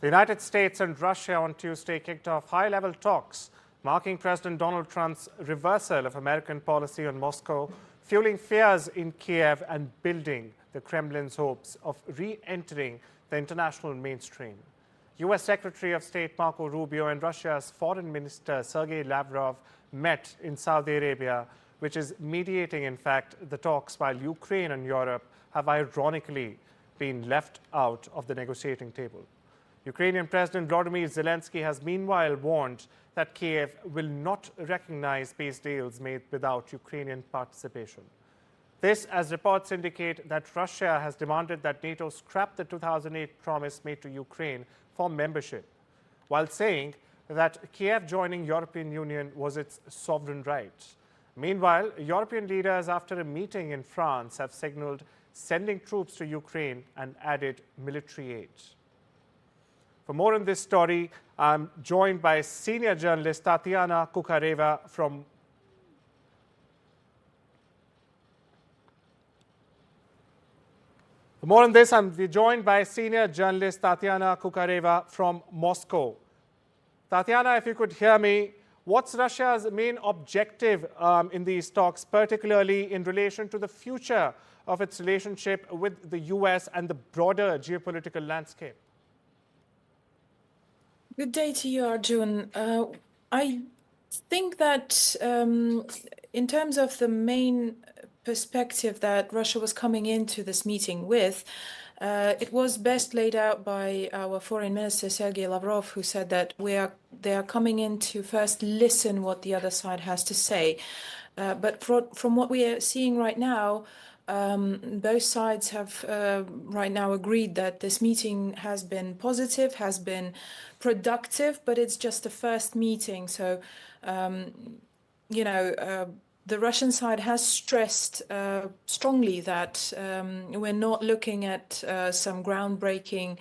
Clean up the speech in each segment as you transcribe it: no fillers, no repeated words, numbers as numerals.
The United States and Russia on Tuesday kicked off high-level talks, marking President Donald Trump's reversal of American policy on Moscow, fueling fears in Kyiv and building the Kremlin's hopes of re-entering the international mainstream. U.S. Secretary of State Marco Rubio and Russia's Foreign Minister Sergei Lavrov met in Saudi Arabia, which is mediating, in fact, the talks, while Ukraine and Europe have ironically been left out of the negotiating table. Ukrainian President Vladimir Zelensky has meanwhile warned that Kyiv will not recognize peace deals made without Ukrainian participation. This, as reports indicate, that Russia has demanded that NATO scrap the 2008 promise made to Ukraine for membership, while saying that Kyiv joining European Union was its sovereign right. Meanwhile, European leaders, after a meeting in France, have signaled sending troops to Ukraine and added military aid. For more on this story, I'm joined by senior journalist Tatiana Kukhareva from Moscow. Tatiana, if you could hear me, what's Russia's main objective in these talks, particularly in relation to the future of its relationship with the US and the broader geopolitical landscape? Good day to you, Arjun. I think that in terms of the main perspective that Russia was coming into this meeting with, it was best laid out by our foreign minister, Sergei Lavrov, who said that they are coming in to first listen what the other side has to say. But from what we are seeing right now, both sides have right now agreed that this meeting has been positive, has been productive, but it's just the first meeting. So, the Russian side has stressed strongly that we're not looking at some groundbreaking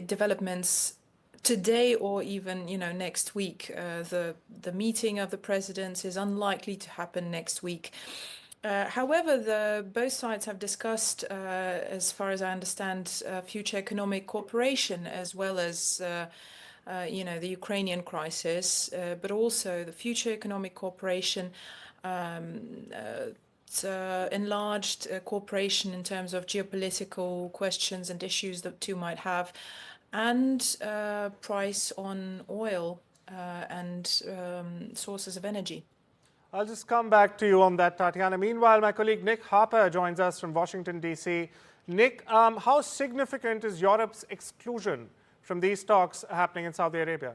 developments today or even next week. The meeting of the presidents is unlikely to happen next week. However, both sides have discussed, as far as I understand, future economic cooperation, as well as the Ukrainian crisis, but also the future economic cooperation, enlarged cooperation in terms of geopolitical questions and issues that two might have, and price on oil and sources of energy. I'll just come back to you on that, Tatiana. Meanwhile, my colleague Nick Harper joins us from Washington, D.C. Nick, how significant is Europe's exclusion from these talks happening in Saudi Arabia?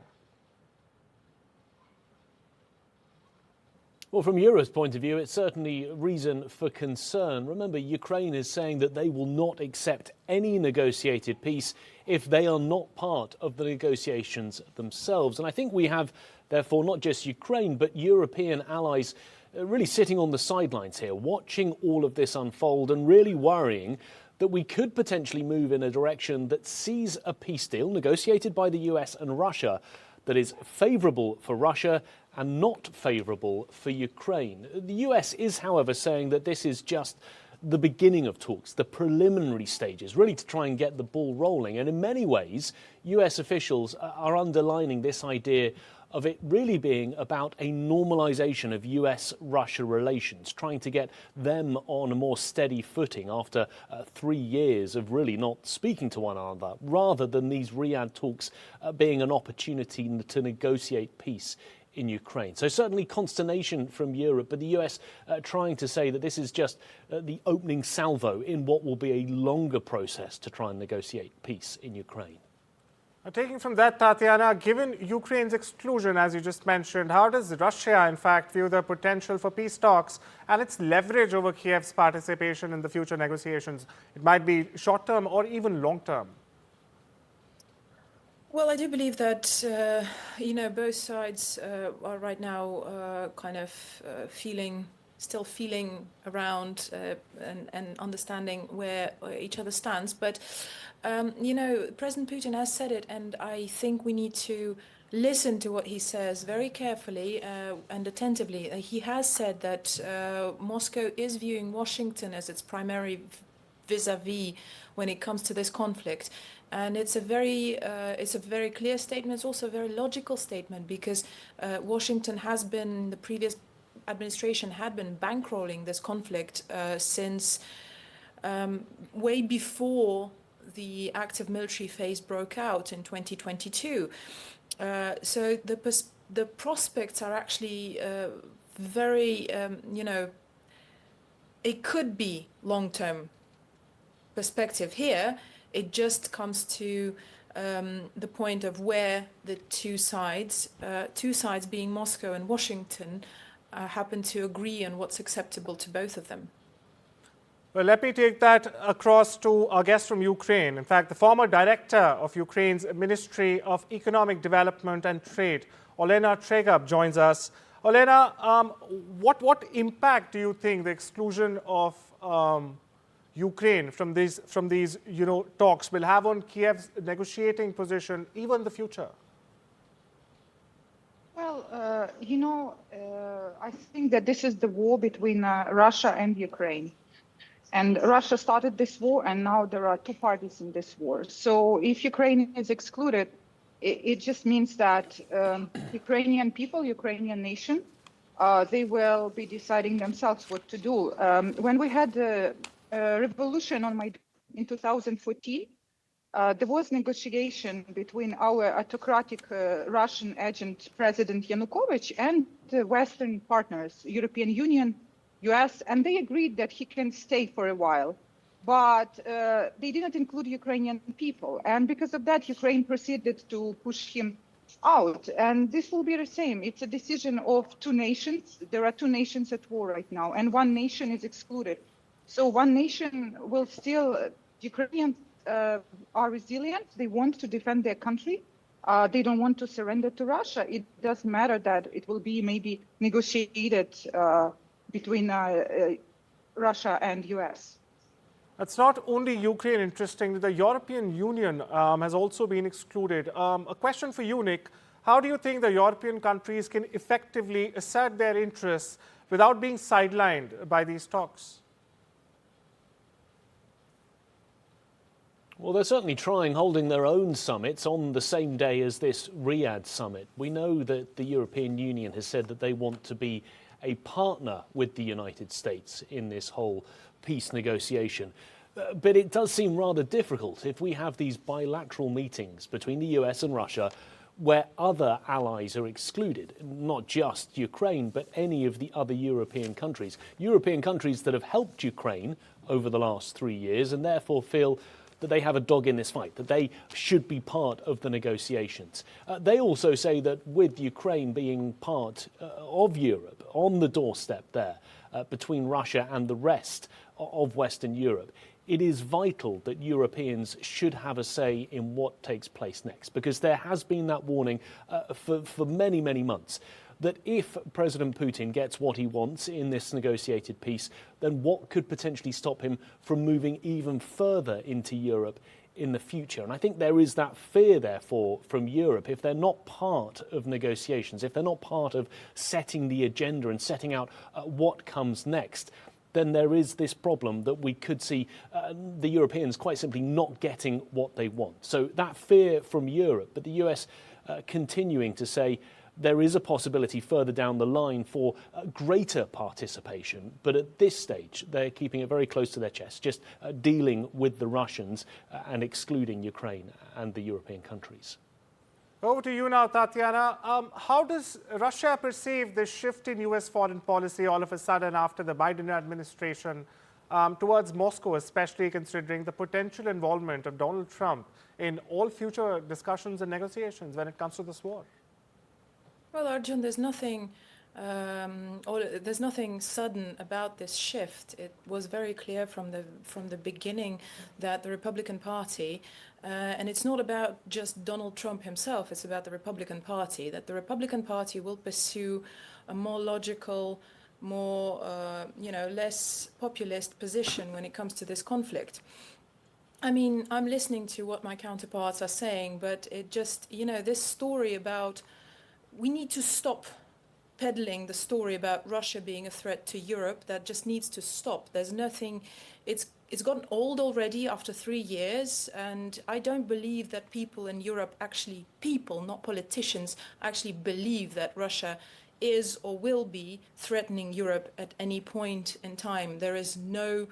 Well, from Europe's point of view, it's certainly reason for concern. Remember, Ukraine is saying that they will not accept any negotiated peace if they are not part of the negotiations themselves. And I think we have, therefore, not just Ukraine, but European allies really sitting on the sidelines here, watching all of this unfold and really worrying that we could potentially move in a direction that sees a peace deal negotiated by the US and Russia that is favourable for Russia and not favourable for Ukraine. The US is, however, saying that this is just the beginning of talks, the preliminary stages, really to try and get the ball rolling. And in many ways, US officials are underlining this idea of it really being about a normalization of US-Russia relations, trying to get them on a more steady footing after 3 years of really not speaking to one another, rather than these Riyadh talks being an opportunity to negotiate peace in Ukraine. So certainly consternation from Europe, but the US trying to say that this is just the opening salvo in what will be a longer process to try and negotiate peace in Ukraine. Taking from that, Tatiana, given Ukraine's exclusion, as you just mentioned, how does Russia, in fact, view the potential for peace talks and its leverage over Kyiv's participation in the future negotiations? It might be short-term or even long-term. Well, I do believe that, both sides are right now still feeling around and understanding where each other stands. But, President Putin has said it, and I think we need to listen to what he says very carefully and attentively. He has said that Moscow is viewing Washington as its primary vis-a-vis when it comes to this conflict. And it's a very clear statement. It's also a very logical statement, because Washington has been, the previous administration had been bankrolling this conflict since way before the active military phase broke out in 2022. So the prospects are actually very, it could be long-term perspective here. It just comes to the point of where the two sides being Moscow and Washington, happen to agree on what's acceptable to both of them. Well, let me take that across to our guest from Ukraine. In fact, the former director of Ukraine's Ministry of Economic Development and Trade, Olena Tregub, joins us. Olena, what impact do you think the exclusion of Ukraine from these talks will have on Kyiv's negotiating position, even in the future? Well, I think that this is the war between Russia and Ukraine. And Russia started this war, and now there are two parties in this war. So if Ukraine is excluded, it just means that Ukrainian people, Ukrainian nation, they will be deciding themselves what to do. When we had the revolution in 2014, there was negotiation between our autocratic Russian agent, President Yanukovych, and the Western partners, European Union, US, and they agreed that he can stay for a while. But they didn't include Ukrainian people. And because of that, Ukraine proceeded to push him out. And this will be the same. It's a decision of two nations. There are two nations at war right now, and one nation is excluded. So one nation will still, Ukrainians are resilient. They want to defend their country. They don't want to surrender to Russia. It doesn't matter that it will be maybe negotiated between Russia and US. It's not only Ukraine, interesting. The European Union has also been excluded. A question for you, Nick. How do you think the European countries can effectively assert their interests without being sidelined by these talks? Well, they're certainly trying, holding their own summits on the same day as this Riyadh summit. We know that the European Union has said that they want to be a partner with the United States in this whole peace negotiation. But it does seem rather difficult if we have these bilateral meetings between the US and Russia where other allies are excluded, not just Ukraine, but any of the other European countries. European countries that have helped Ukraine over the last 3 years and therefore feel that they have a dog in this fight, that they should be part of the negotiations. They also say that with Ukraine being part of Europe, on the doorstep there, between Russia and the rest of Western Europe, it is vital that Europeans should have a say in what takes place next, because there has been that warning for many, many months that if President Putin gets what he wants in this negotiated peace, then what could potentially stop him from moving even further into Europe in the future? And I think there is that fear, therefore, from Europe. If they're not part of negotiations, if they're not part of setting the agenda and setting out what comes next, then there is this problem that we could see the Europeans quite simply not getting what they want. So that fear from Europe, but the US continuing to say there is a possibility further down the line for greater participation. But at this stage, they're keeping it very close to their chest, just dealing with the Russians and excluding Ukraine and the European countries. Over to you now, Tatiana. How does Russia perceive this shift in US foreign policy all of a sudden after the Biden administration towards Moscow, especially considering the potential involvement of Donald Trump in all future discussions and negotiations when it comes to this war? Well, Arjun, there's nothing sudden about this shift. It was very clear from the beginning that the Republican Party, and it's not about just Donald Trump himself, it's about the Republican Party, that the Republican Party will pursue a more logical, more, less populist position when it comes to this conflict. I mean, I'm listening to what my counterparts are saying, but it just, this story about we need to stop peddling the story about Russia being a threat to Europe. That just needs to stop. There's nothing, it's it's gotten old already after 3 years, and I don't believe that people in Europe actually, people, not politicians, actually believe that Russia is or will be threatening Europe at any point in time. There is no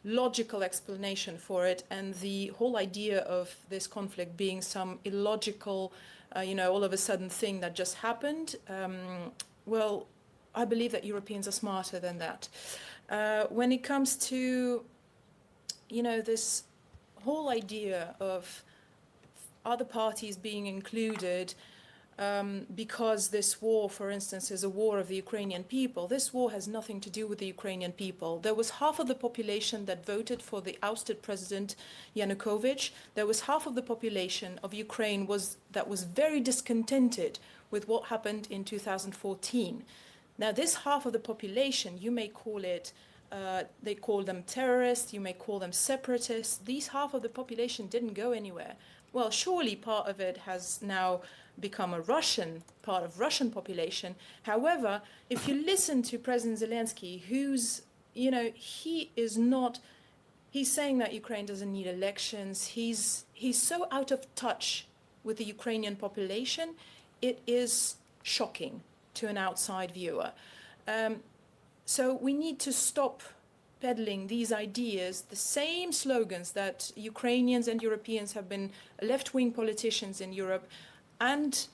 logical explanation for it, and the whole idea of this conflict being some illogical, all of a sudden thing that just happened, well, I believe that Europeans are smarter than that. When it comes to, this whole idea of other parties being included, because this war, for instance, is a war of the Ukrainian people. This war has nothing to do with the Ukrainian people. There was half of the population that voted for the ousted president Yanukovych. There was half of the population of Ukraine that was very discontented with what happened in 2014. Now, this half of the population, you may call it, they call them terrorists, you may call them separatists. These half of the population didn't go anywhere. Well, surely part of it has now become a part of Russian population. However, if you listen to President Zelensky, he's saying that Ukraine doesn't need elections. He's so out of touch with the Ukrainian population, it is shocking to an outside viewer. So we need to stop peddling these ideas, the same slogans that Ukrainians and Europeans have been, left-wing politicians in Europe and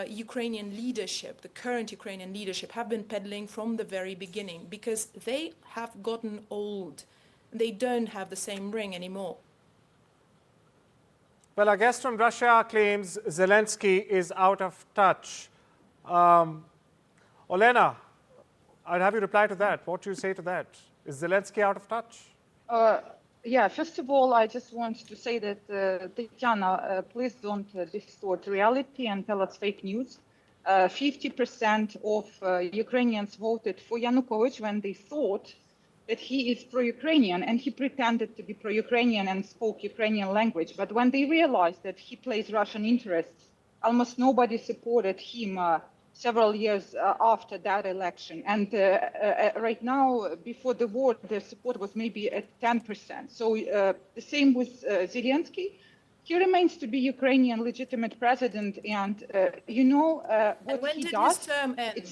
Ukrainian leadership, the current Ukrainian leadership, have been peddling from the very beginning, because they have gotten old. They don't have the same ring anymore. Well, our guest from Russia claims Zelensky is out of touch. Olena, I'd have you reply to that. What do you say to that? Is Zelensky out of touch? Yeah, first of all, I just want to say that, Tatiana, please don't distort reality and tell us fake news. 50% of Ukrainians voted for Yanukovych when they thought that he is pro-Ukrainian, and he pretended to be pro-Ukrainian and spoke Ukrainian language. But when they realized that he plays Russian interests, almost nobody supported him several years after that election. And right now, before the war, the support was maybe at 10%. So the same with Zelensky. He remains to be Ukrainian legitimate president. And what when he did does... his term end,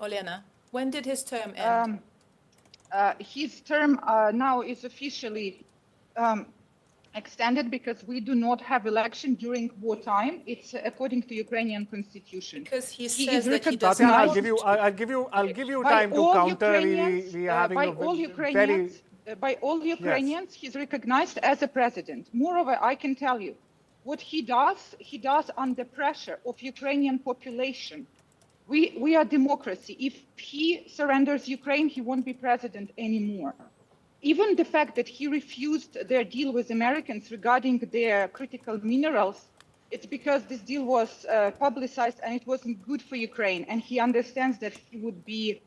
Olena? When did his term end? His term now is officially extended because we do not have election during wartime. It's according to Ukrainian constitution. Because he says that he does Tatiana, not. I'll give you time to counter. By all Ukrainians, he's recognized as a president. Moreover, I can tell you, what he does under pressure of Ukrainian population. We are democracy. If he surrenders Ukraine, he won't be president anymore. Even the fact that he refused their deal with Americans regarding their critical minerals, it's because this deal was publicized and it wasn't good for Ukraine. And he understands that he would be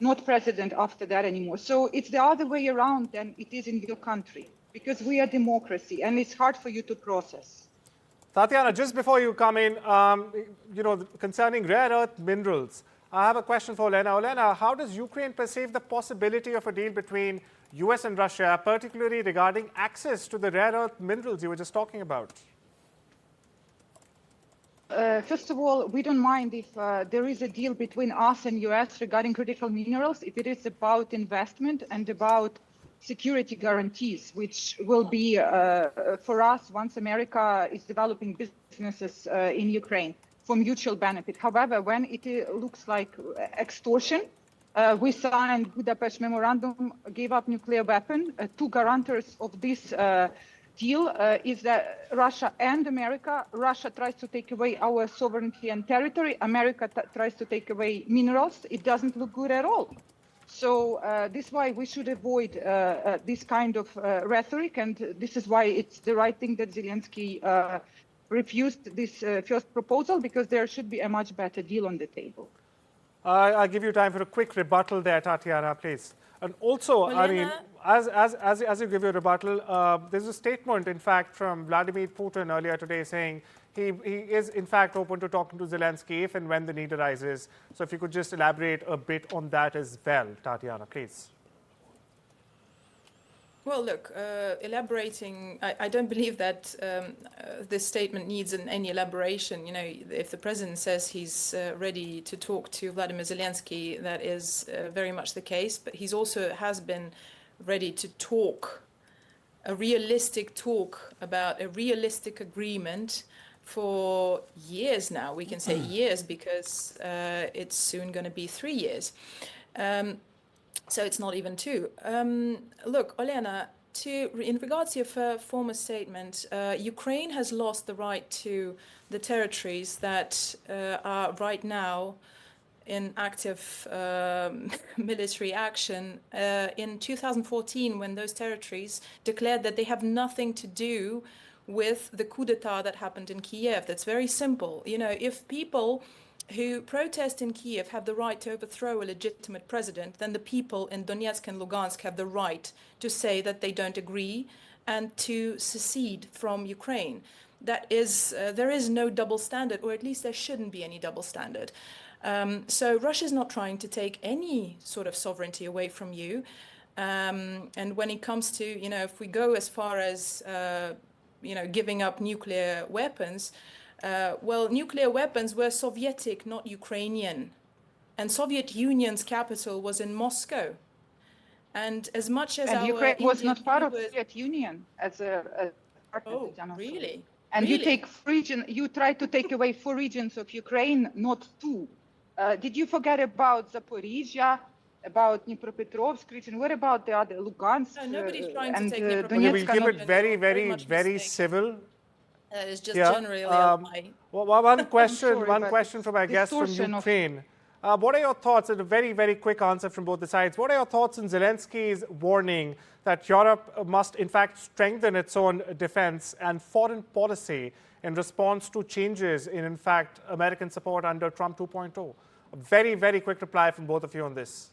not president after that anymore. So it's the other way around than it is in your country, because we are democracy and it's hard for you to process. Tatiana, just before you come in, concerning rare earth minerals, I have a question for Olena. Olena, how does Ukraine perceive the possibility of a deal between US and Russia, particularly regarding access to the rare earth minerals you were just talking about? First of all, we don't mind if there is a deal between us and US regarding critical minerals, if it is about investment and about security guarantees, which will be for us once America is developing businesses in Ukraine for mutual benefit. However, when it looks like extortion, we signed Budapest Memorandum, gave up nuclear weapon. Two guarantors of this deal is that Russia and America. Russia tries to take away our sovereignty and territory. America tries to take away minerals. It doesn't look good at all. So this is why we should avoid this kind of rhetoric, and this is why it's the right thing that Zelensky refused this first proposal, because there should be a much better deal on the table. I'll give you time for a quick rebuttal there, Tatiana, please. And also, Olena? I mean, as you give your rebuttal, there's a statement, in fact, from Vladimir Putin earlier today saying he is, in fact, open to talking to Zelensky if and when the need arises. So if you could just elaborate a bit on that as well, Tatiana, please. Well, look, elaborating, I don't believe that this statement needs any elaboration. You know, if the president says he's ready to talk to Vladimir Zelensky, that is very much the case. But he's also has been ready to talk, a realistic talk about a realistic agreement for years now. We can say years because it's soon going to be 3 years. So it's not even 2. Look, Olena, in regards to your former statement, Ukraine has lost the right to the territories that are right now in active military action. In 2014, when those territories declared that they have nothing to do with the coup d'etat that happened in Kyiv. That's very simple. You know, if people who protest in Kyiv have the right to overthrow a legitimate president, then the people in Donetsk and Lugansk have the right to say that they don't agree and to secede from Ukraine. That is, there is no double standard, or at least there shouldn't be any double standard. So Russia is not trying to take any sort of sovereignty away from you. And when it comes to, you know, if we go as far as, you know, giving up nuclear weapons, well, nuclear weapons were Sovietic, not Ukrainian. And Soviet Union's capital was in Moscow. And as much as our Ukraine was Indian not part of viewers- Soviet Union as a part Oh, of the genocide. really? And Really? you take you try to take away 4 regions of Ukraine, not 2. Did you forget about Zaporizhia, about Dnipropetrovsk region? What about the other Lugansk? No, nobody's trying to and take Donetsk? Okay, we'll keep it Donetsk very, very very, much very mistaken. civil. That is just Yeah, generally a lie. Well, one question, sorry, one but question from our guest from distortion of- Ukraine. What are your thoughts, and a very, very quick answer from both the sides, what are your thoughts on Zelensky's warning that Europe must, in fact, strengthen its own defense and foreign policy in response to changes in fact, American support under Trump 2.0? A very, very quick reply from both of you on this.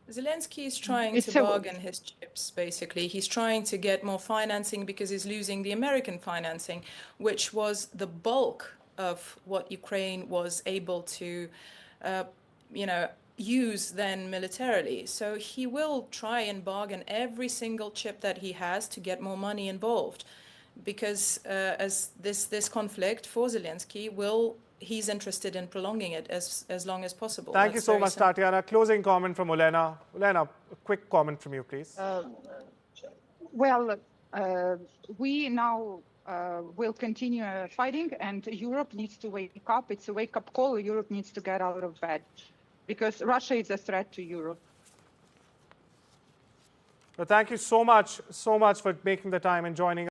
Zelensky is trying It's to a- bargain his chips, basically. He's trying to get more financing because he's losing the American financing, which was the bulk of what Ukraine was able to, you know, use then militarily. So he will try and bargain every single chip that he has to get more money involved. Because as this conflict for Zelensky he's interested in prolonging it as long as possible. Thank you That's so very much, simple. Tatiana. Closing comment from Olena. Olena, a quick comment from you, please. Well, we now will continue fighting, and Europe needs to wake up. It's a wake-up call. Europe needs to get out of bed because Russia is a threat to Europe. Well, thank you so much for making the time and joining us.